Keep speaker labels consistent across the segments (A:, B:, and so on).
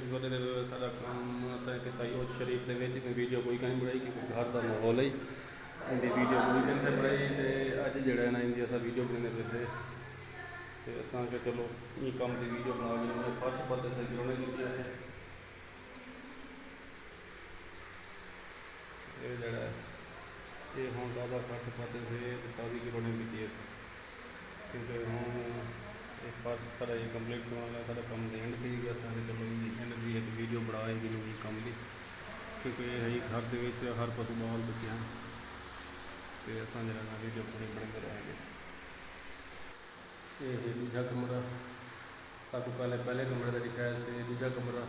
A: गुरुद्वारे दे सारा काम असें कीता उस शरीफ दे विच वीडियो कोई नहीं बनाई क्योंकि घर का माहौल है इंदी वीडियो कोई नहीं बनाई तो अज जड़ा ना इंदी अस वीडियो बनाने पे तो असा के चलो ये कम की वीडियो बना के फर्श पत्ते से गिरने की असें ये जड़ा ये हूँ ज़्यादा फर्श पत्ते से ताज़ी गिरने की असें क्योंकि हूँ एक पास सारा ये कंप्लीट करवाना सारा कम एंड पे गया सारे चलो एंड की एक वीडियो बनाएगी नहीं कम की क्योंकि ये है घर के हर कुछ माहौल बचे हैं तो असा जरा वीडियो पूरी बनाते रहेंगे। ये है दूजा कमरा आपको पहले कमरे का दिखाया से दूजा कमरा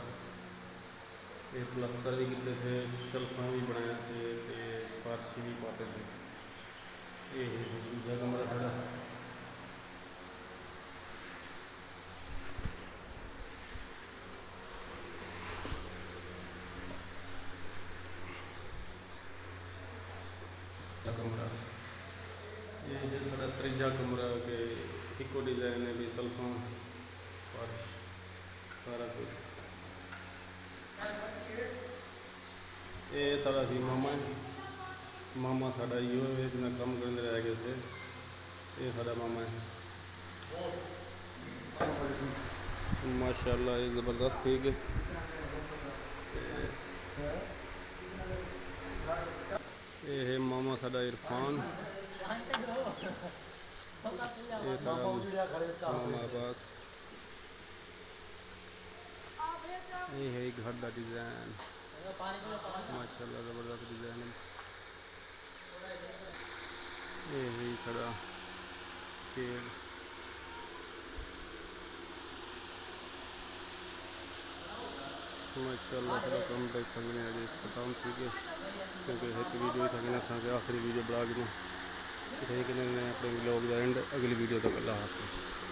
A: ये प्लस्तर भी किए थे शल्फा भी बनाया से फर्श भी पाते थे। ये है दूजा कमरा सारा कमरा ये है सारा त्रीजा कमरा के इको डिजाइन है भी सल्फा फर्श सारा कुछ ये सारा सी मामा साड़ा यो इतना कम करने रह गए से ये सारा मामा है माशाल्लाह ये ज़बरदस्त ठीक है। ये है मामा साड़ा इरफान ये सारा मामा अब्बास ये है घर का डिज़ाइन माशाल्लाह ज़बरदस्त डिज़ाइन है। ये है खड़ा शेर माशाल्लाह थोड़ा कम देख सकते हैं खत्म ठीक है क्योंकि एक वीडियो ही थकने के आखिरी वीडियो बना के अपने व्लॉग का एंड अगली वीडियो तक अल्लाह हाफिज़।